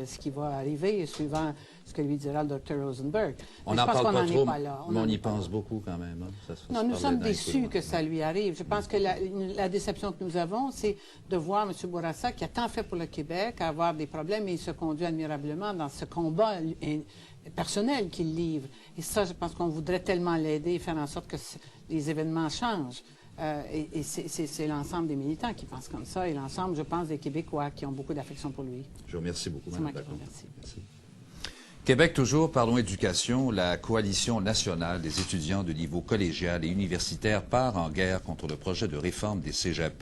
ce qui va arriver, suivant ce que lui dira le Dr Rosenberg. On n'en parle pas trop, mais on y pense beaucoup quand même. Hein. Non, nous sommes déçus que ça lui arrive. Je pense que la déception que nous avons, c'est de voir M. Bourassa, qui a tant fait pour le Québec, avoir des problèmes, et il se conduit admirablement dans ce combat personnel qu'il livre. Et ça, je pense qu'on voudrait tellement l'aider et faire en sorte que les événements changent. Et c'est l'ensemble des militants qui pensent comme ça, et l'ensemble, je pense, des Québécois qui ont beaucoup d'affection pour lui. Je vous remercie beaucoup, Mme Mme Lacombe. Merci. Québec toujours, parlons éducation. La Coalition nationale des étudiants de niveau collégial et universitaire part en guerre contre le projet de réforme des cégeps.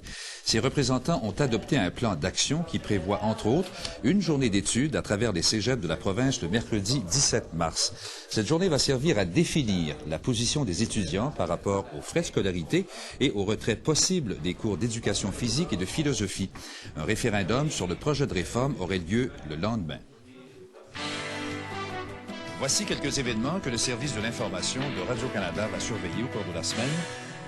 Ses représentants ont adopté un plan d'action qui prévoit, entre autres, une journée d'études à travers les cégeps de la province le mercredi 17 mars. Cette journée va servir à définir la position des étudiants par rapport aux frais de scolarité et au retrait possible des cours d'éducation physique et de philosophie. Un référendum sur le projet de réforme aurait lieu le lendemain. Voici quelques événements que le service de l'information de Radio-Canada va surveiller au cours de la semaine.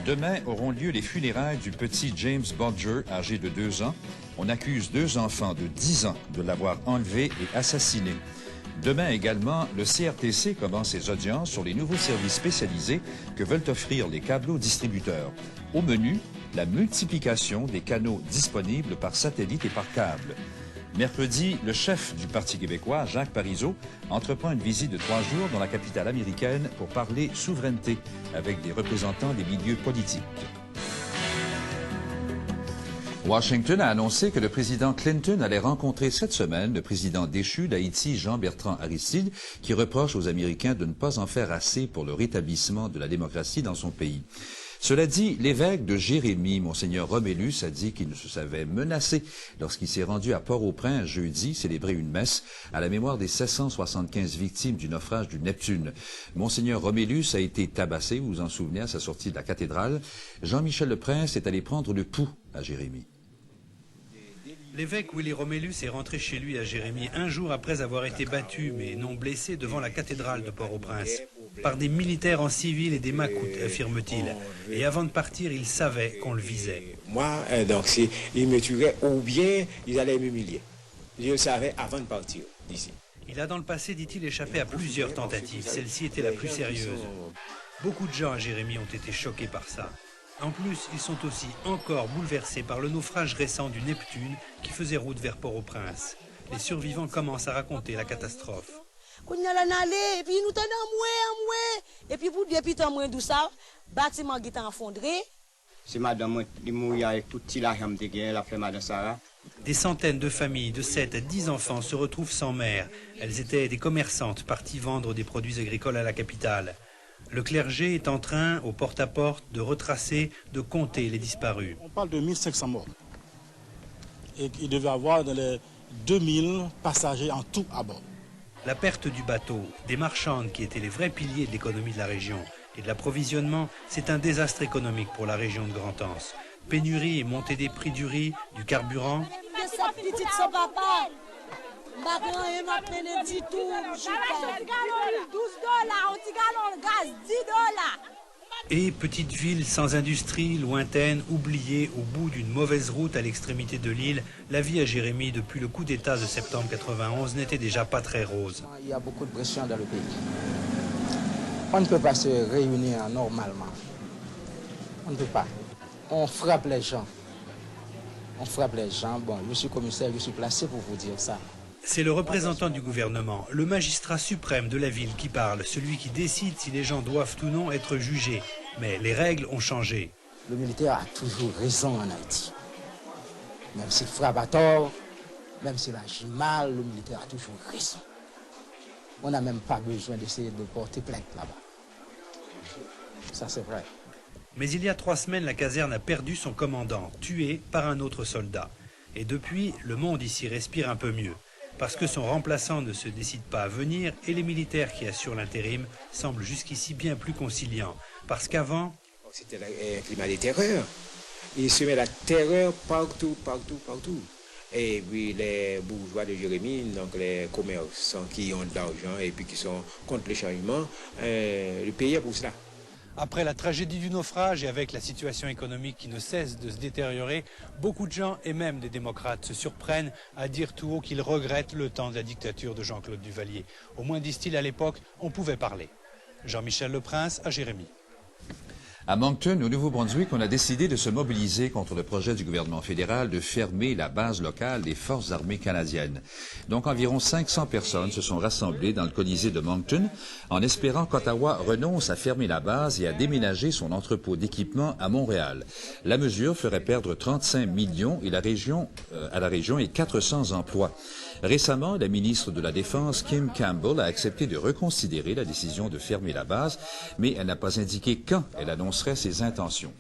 Demain auront lieu les funérailles du petit James Bodger, âgé de 2 ans. On accuse 2 enfants de 10 ans de l'avoir enlevé et assassiné. Demain également, le CRTC commence ses audiences sur les nouveaux services spécialisés que veulent offrir les câblos-distributeurs. Au menu, la multiplication des canaux disponibles par satellite et par câble. Mercredi, le chef du Parti québécois, Jacques Parizeau, entreprend une visite de 3 jours dans la capitale américaine pour parler souveraineté avec des représentants des milieux politiques. Washington a annoncé que le président Clinton allait rencontrer cette semaine le président déchu d'Haïti, Jean-Bertrand Aristide, qui reproche aux Américains de ne pas en faire assez pour le rétablissement de la démocratie dans son pays. Cela dit, l'évêque de Jérémie, Monseigneur Romélus, a dit qu'il se savait menacé lorsqu'il s'est rendu à Port-au-Prince jeudi célébrer une messe à la mémoire des 775 victimes du naufrage du Neptune. Monseigneur Romélus a été tabassé, vous vous en souvenez, à sa sortie de la cathédrale. Jean-Michel Leprince est allé prendre le pouls à Jérémie. L'évêque Willy Romélus est rentré chez lui à Jérémie un jour après avoir été battu, mais non blessé, devant la cathédrale de Port-au-Prince, par des militaires en civil et des macoutes, affirme-t-il. Et avant de partir, il savait qu'on le visait. Moi, donc, ils me tueraient ou bien ils allaient m'humilier. Je le savais avant de partir d'ici. Il a dans le passé, dit-il, échappé à plusieurs tentatives. Celle-ci était la plus sérieuse. Beaucoup de gens à Jérémie ont été choqués par ça. En plus, ils sont aussi encore bouleversés par le naufrage récent du Neptune qui faisait route vers Port-au-Prince. Les survivants commencent à raconter la catastrophe. Et puis nous et puis pour depuis tant moins tout ça, bâtiment qui est effondré. C'est madame qui mouille avec tout l'argent de guerre, la femme de Sarah. Des centaines de familles de 7 à 10 enfants se retrouvent sans mère. Elles étaient des commerçantes parties vendre des produits agricoles à la capitale. Le clergé est en train, au porte-à-porte, de retracer, de compter les disparus. On parle de 1500 morts. Et il devait y avoir dans les 2000 passagers en tout à bord. La perte du bateau, des marchandes qui étaient les vrais piliers de l'économie de la région et de l'approvisionnement, c'est un désastre économique pour la région de Grand-Anse. Pénurie et montée des prix du riz, du carburant. Et petite ville sans industrie, lointaine, oubliée au bout d'une mauvaise route à l'extrémité de l'île, la vie à Jérémie depuis le coup d'État de septembre 91 n'était déjà pas très rose. Il y a beaucoup de pression dans le pays. On ne peut pas se réunir normalement. On ne peut pas. On frappe les gens. On frappe les gens. Bon, je suis commissaire, je suis placé pour vous dire ça. C'est le représentant du gouvernement, le magistrat suprême de la ville qui parle, celui qui décide si les gens doivent ou non être jugés. Mais les règles ont changé. Le militaire a toujours raison en Haïti. Même s'il frappe à tort, même s'il agit mal, le militaire a toujours raison. On n'a même pas besoin d'essayer de porter plainte là-bas. Ça, c'est vrai. Mais il y a 3 semaines, la caserne a perdu son commandant, tué par un autre soldat. Et depuis, le monde ici respire un peu mieux. Parce que son remplaçant ne se décide pas à venir et les militaires qui assurent l'intérim semblent jusqu'ici bien plus conciliants. Parce qu'avant... C'était un climat de terreur. Il se met la terreur partout, partout, partout. Et puis les bourgeois de Jérémie, donc les commerçants qui ont de l'argent et puis qui sont contre le changement, le pays est pour cela. Après la tragédie du naufrage et avec la situation économique qui ne cesse de se détériorer, beaucoup de gens et même des démocrates se surprennent à dire tout haut qu'ils regrettent le temps de la dictature de Jean-Claude Duvalier. Au moins, disent-ils, à l'époque, on pouvait parler. Jean-Michel Leprince à Jérémy. À Moncton, au Nouveau-Brunswick, on a décidé de se mobiliser contre le projet du gouvernement fédéral de fermer la base locale des Forces armées canadiennes. Donc environ 500 personnes se sont rassemblées dans le Colisée de Moncton en espérant qu'Ottawa renonce à fermer la base et à déménager son entrepôt d'équipement à Montréal. La mesure ferait perdre 35 millions à la région et 400 emplois. Récemment, la ministre de la Défense, Kim Campbell, a accepté de reconsidérer la décision de fermer la base, mais elle n'a pas indiqué quand elle annoncerait ses intentions.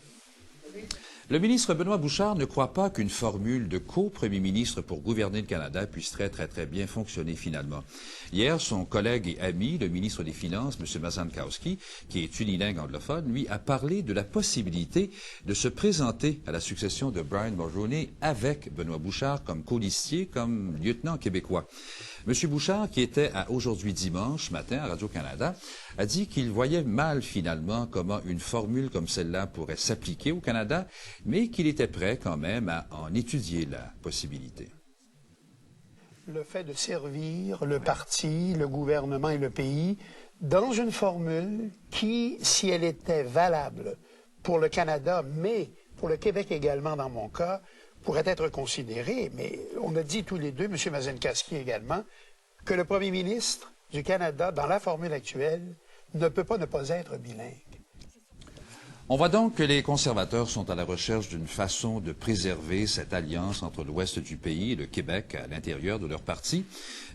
Le ministre Benoît Bouchard ne croit pas qu'une formule de co-premier ministre pour gouverner le Canada puisse très bien fonctionner finalement. Hier, son collègue et ami, le ministre des Finances, M. Mazankowski, qui est unilingue anglophone, lui a parlé de la possibilité de se présenter à la succession de Brian Mulroney avec Benoît Bouchard comme colistier, comme lieutenant québécois. M. Bouchard, qui était à Aujourd'hui dimanche matin à Radio-Canada, a dit qu'il voyait mal finalement comment une formule comme celle-là pourrait s'appliquer au Canada, mais qu'il était prêt quand même à en étudier la possibilité. Le fait de servir le parti, le gouvernement et le pays dans une formule qui, si elle était valable pour le Canada, mais pour le Québec également dans mon cas, pourrait être considérée, mais on a dit tous les deux, M. Mazankowski également, que le premier ministre du Canada, dans la formule actuelle, ne peut pas ne pas être bilingue. On voit donc que les conservateurs sont à la recherche d'une façon de préserver cette alliance entre l'ouest du pays et le Québec à l'intérieur de leur parti,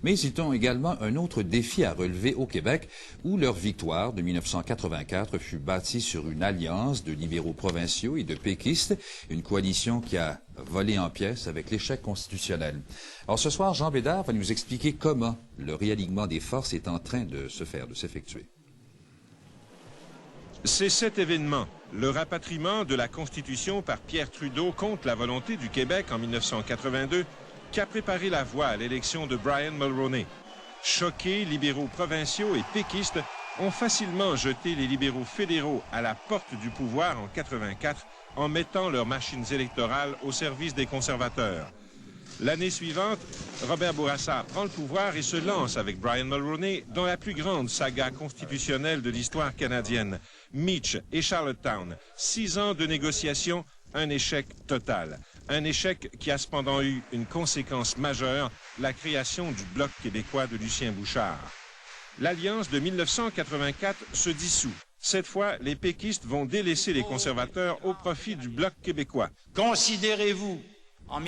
mais ils ont également un autre défi à relever au Québec, où leur victoire de 1984 fut bâtie sur une alliance de libéraux provinciaux et de péquistes, une coalition qui a volé en pièces avec l'échec constitutionnel. Alors ce soir, Jean Bédard va nous expliquer comment le réalignement des forces est en train de s'effectuer. C'est cet événement, le rapatriement de la Constitution par Pierre Trudeau contre la volonté du Québec en 1982, qui a préparé la voie à l'élection de Brian Mulroney. Choqués, libéraux provinciaux et péquistes ont facilement jeté les libéraux fédéraux à la porte du pouvoir en 1984 en mettant leurs machines électorales au service des conservateurs. L'année suivante, Robert Bourassa prend le pouvoir et se lance avec Brian Mulroney dans la plus grande saga constitutionnelle de l'histoire canadienne. Meach et Charlottetown, 6 ans de négociations, un échec total. Un échec qui a cependant eu une conséquence majeure, la création du Bloc québécois de Lucien Bouchard. L'alliance de 1984 se dissout. Cette fois, les péquistes vont délaisser les conservateurs au profit du Bloc québécois. Considérez-vous, en